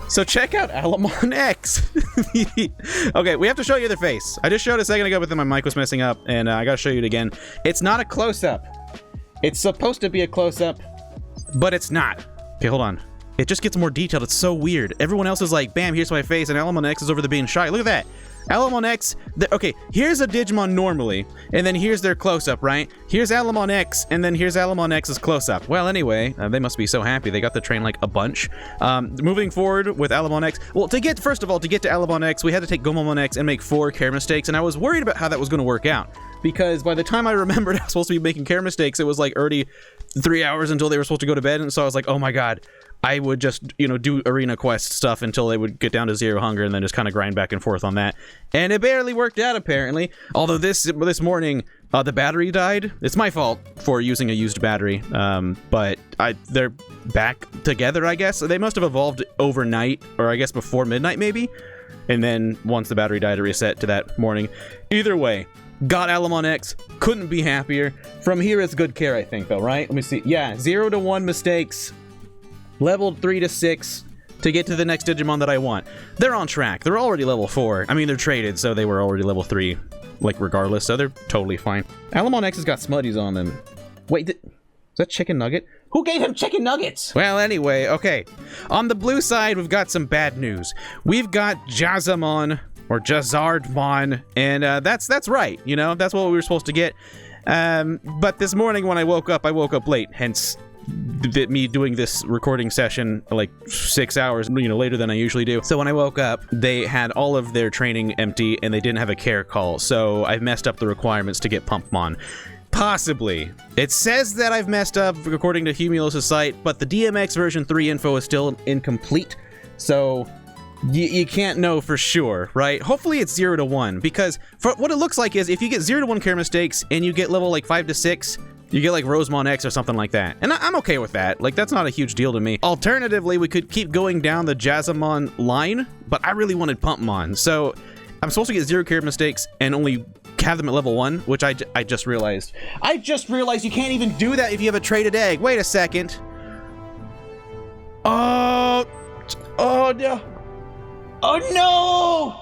So check out Alamon X. Okay, we have to show you their face. I just showed it a second ago, but then my mic was messing up, and I gotta show you it again. It's not a close-up. It's supposed to be a close-up, but it's not. Okay, hold on. It just gets more detailed. It's so weird. Everyone else is like, bam, here's my face, and Alamon X is over there being shy. Look at that. Alamon X, okay, here's a Digimon normally, and then here's their close-up, right? Here's Alamon X, and then here's Alamon X's close-up. Well, anyway, they must be so happy. They got the train like a bunch. Moving forward with Alamon X, well, first of all, to get to Alamon X, we had to take Gomamon X and make 4 care mistakes, and I was worried about how that was going to work out, because by the time I remembered I was supposed to be making care mistakes, it was like already 3 hours until they were supposed to go to bed, and so I was like, oh my god. I would just, do arena quest stuff until they would get down to 0 hunger and then just kind of grind back and forth on that. And it barely worked out, apparently. Although this morning, the battery died. It's my fault for using a used battery. But they're back together, I guess. They must have evolved overnight, or I guess before midnight, maybe. And then once the battery died, it reset to that morning. Either way, got Alamon X. Couldn't be happier. From here, it's good care, I think, though, right? Let me see. Yeah, 0 to 1 mistakes. Leveled 3 to 6 to get to the next Digimon that I want. They're on track. They're already level 4. I mean, they're traded, so they were already level 3, like, regardless, so they're totally fine. Alamon X has got smutties on them. Wait, is that Chicken Nugget? Who gave him chicken nuggets? Well, anyway, okay. On the blue side, we've got some bad news. We've got Jazamon, or Jazardmon, and that's right, that's what we were supposed to get. But this morning when I woke up late, hence me doing this recording session like 6 hours later than I usually do. So when I woke up, they had all of their training empty and they didn't have a care call, so I've messed up the requirements to get Pumpmon. Possibly. It says that I've messed up according to Humulus' site, but the DMX version 3 info is still incomplete, so you can't know for sure, right? Hopefully it's 0 to 1, because for what it looks like is if you get 0 to 1 care mistakes and you get level like 5 to 6, you get like Rosemon X or something like that. And I'm okay with that. Like, that's not a huge deal to me. Alternatively, we could keep going down the Jazamon line, but I really wanted Pumpmon. So I'm supposed to get 0 care mistakes and only have them at level 1, which I just realized. I just realized you can't even do that if you have a traded egg. Wait a second. Oh no. Oh no!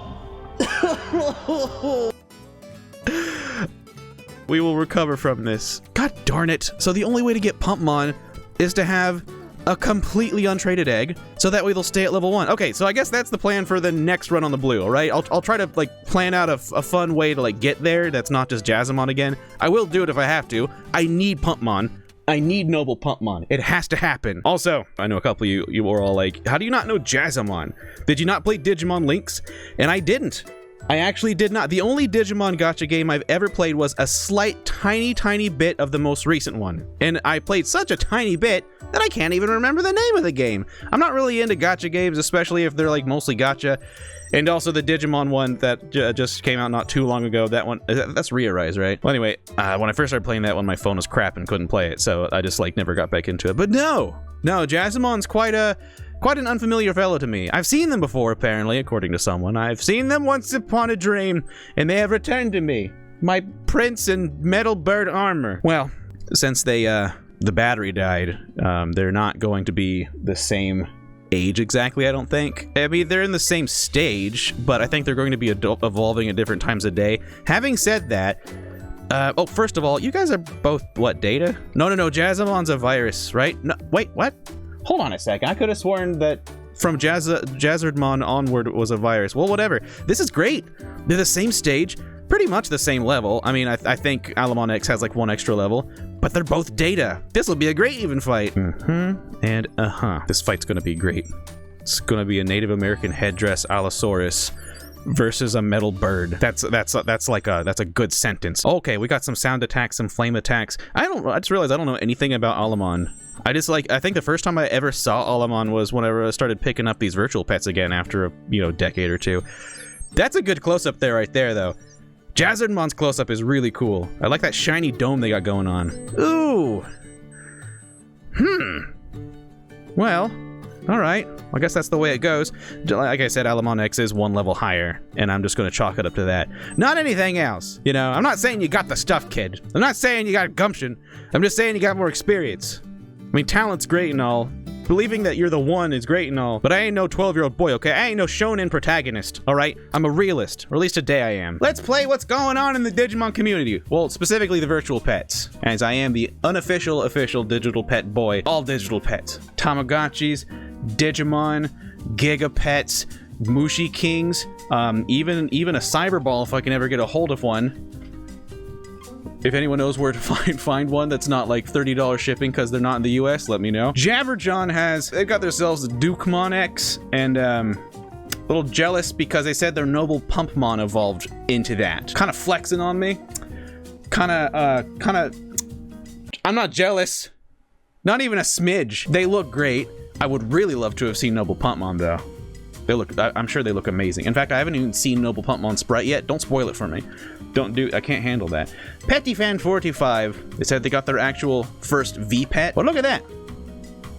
We will recover from this. God darn it. So the only way to get Pumpmon is to have a completely untraded egg, so that way they'll stay at level 1. Okay, so I guess that's the plan for the next run on the blue, all right? I'll try to, like, plan out a fun way to, like, get there that's not just Jazamon again. I will do it if I have to. I need Pumpmon. I need Noble Pumpmon. It has to happen. Also, I know a couple of you were all like, how do you not know Jazamon? Did you not play Digimon Links? And I didn't. I actually did not. The only Digimon gacha game I've ever played was a slight, tiny bit of the most recent one. And I played such a tiny bit that I can't even remember the name of the game. I'm not really into gacha games, especially if they're like mostly gacha. And also the Digimon one that just came out not too long ago. That one, that's Rearise, right? Well, anyway, when I first started playing that one, my phone was crap and couldn't play it. So I just like never got back into it. But no, Jazamon's quite an unfamiliar fellow to me. I've seen them before, apparently, according to someone. I've seen them once upon a dream, and they have returned to me. My prince in metal bird armor. Well, since the battery died, they're not going to be the same age exactly, I don't think. I mean, they're in the same stage, but I think they're going to be evolving at different times a day. Having said that, first of all, you guys are both, what, Data? No, Jazamon's a virus, right? No, wait, what? Hold on a second. I could have sworn that from Jazardmon onward was a virus. Well, whatever. This is great. They're the same stage, pretty much the same level. I mean, I think Alamon X has like 1 extra level, but they're both Data. This will be a great even fight. And This fight's gonna be great. It's gonna be a Native American headdress Allosaurus versus a metal bird. That's a good sentence. Okay, we got some sound attacks, some flame attacks. I just realized I don't know anything about Alamon. I think the first time I ever saw Alamon was whenever I started picking up these virtual pets again after a decade or two. That's a good close-up there right there, though. Jazardmon's close-up is really cool. I like that shiny dome they got going on. Ooh. Well, alright. I guess that's the way it goes. Like I said, Alamon X is 1 level higher, and I'm just going to chalk it up to that. Not anything else. I'm not saying you got the stuff, kid. I'm not saying you got gumption. I'm just saying you got more experience. I mean, talent's great and all, Believing that you're the one is great and all, but I ain't no 12-year-old boy, okay? I ain't no shonen protagonist, all right? I'm a realist, or at least today I am. Let's play what's going on in the Digimon community. Well, specifically the virtual pets, as I am the official digital pet boy. All digital pets. Tamagotchis, Digimon, Gigapets, Mushi Kings, even a Cyberball if I can ever get a hold of one. If anyone knows where to find one that's not like $30 shipping because they're not in the US, let me know. Jabberjon they've got themselves the Digimon X, and a little jealous because they said their Noble Pumpmon evolved into that. Kind of flexing on me. Kind of, I'm not jealous. Not even a smidge. They look great. I would really love to have seen Noble Pumpmon though. I'm sure they look amazing. In fact, I haven't even seen Noble Pumpmon sprite yet. Don't spoil it for me. I can't handle that. Pettyfan45, they said they got their actual first V-Pet. But look at that.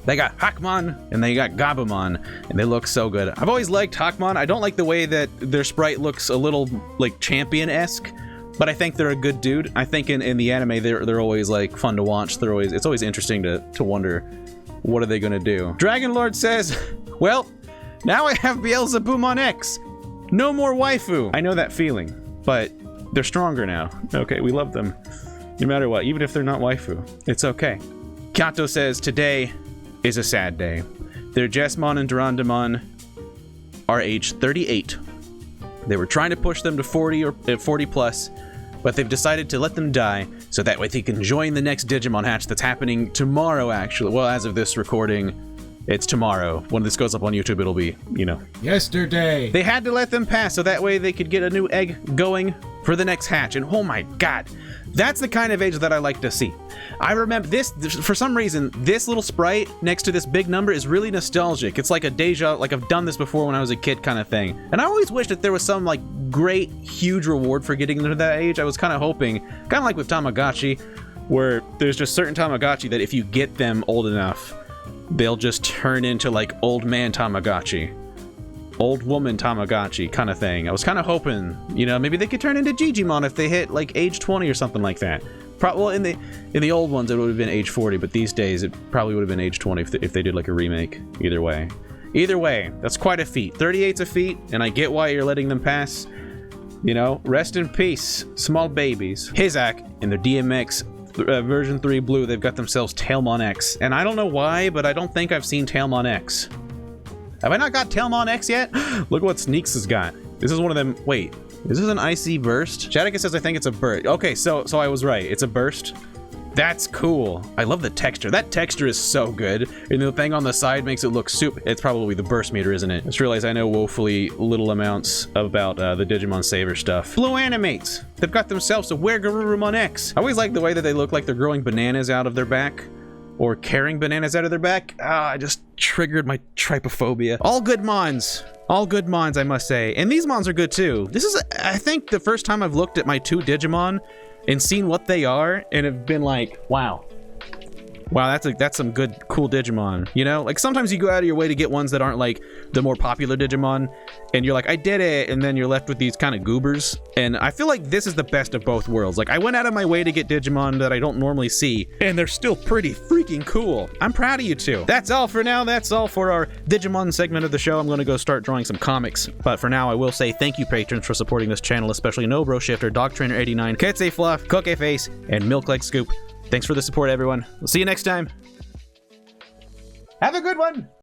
They got Hakmon and they got Gabumon, and they look so good. I've always liked Hakmon. I don't like the way that their sprite looks a little like champion-esque, but I think they're a good dude. I think in the anime they're always like fun to watch. It's always interesting to wonder what are they gonna do. Dragon Lord says, well, now I have Beelzebumon X. No more waifu. I know that feeling, but they're stronger now. Okay, we love them. No matter what, even if they're not waifu. It's okay. Kato says, today is a sad day. Their Jesmon and Durandamon are age 38. They were trying to push them to 40 or 40 plus, but they've decided to let them die so that way they can join the next Digimon hatch that's happening tomorrow, actually. Well, as of this recording, it's tomorrow. When this goes up on YouTube, it'll be, yesterday. They had to let them pass so that way they could get a new egg going for the next hatch. And oh my god, that's the kind of age that I like to see. I remember this, for some reason, this little sprite next to this big number is really nostalgic. It's like a deja, like I've done this before when I was a kid kind of thing. And I always wished that there was some like great, huge reward for getting to that age. I was kind of hoping, kind of like with Tamagotchi, where there's just certain Tamagotchi that if you get them old enough, they'll just turn into like old man Tamagotchi, old woman Tamagotchi kind of thing. I was kind of hoping, maybe they could turn into Digimon if they hit like age 20 or something like that. Well, in the old ones it would have been age 40, but these days it probably would have been age 20 if they did like a remake. Either way, that's quite a feat. 38's a feat, and I get why you're letting them pass. Rest in peace, small babies. Hizak and their DMX version 3 blue, they've got themselves Tailmon X, and I don't know why, but I don't think I've seen Tailmon X. Have I not got Tailmon X yet? Look what Sneaks has got. This is one of them. Wait, is this an icy burst? Shadika says I think it's a burst. Okay, so I was right. It's a burst. That's cool. I love the texture. That texture is so good. And the thing on the side makes it look super. It's probably the burst meter, isn't it? I just realized I know woefully little amounts about the Digimon Saver stuff. Blue Animates. They've got themselves a Wergarurumon X. I always like the way that they look like they're growing bananas out of their back. Or carrying bananas out of their back. I just triggered my trypophobia. All good mons. All good mons, I must say. And these mons are good too. This is, I think, the first time I've looked at my 2 Digimon and seen what they are and have been like, wow, that's some good, cool Digimon. Like sometimes you go out of your way to get ones that aren't like the more popular Digimon, and you're like, I did it, and then you're left with these kind of goobers. And I feel like this is the best of both worlds. Like I went out of my way to get Digimon that I don't normally see, and they're still pretty freaking cool. I'm proud of you two. That's all for now. That's all for our Digimon segment of the show. I'm gonna go start drawing some comics. But for now, I will say thank you, patrons, for supporting this channel, especially Nobro Shifter, Dog Trainer 89, Ketse Fluff, Cookie Face, and Milk Leg Scoop. Thanks for the support, everyone. We'll see you next time. Have a good one.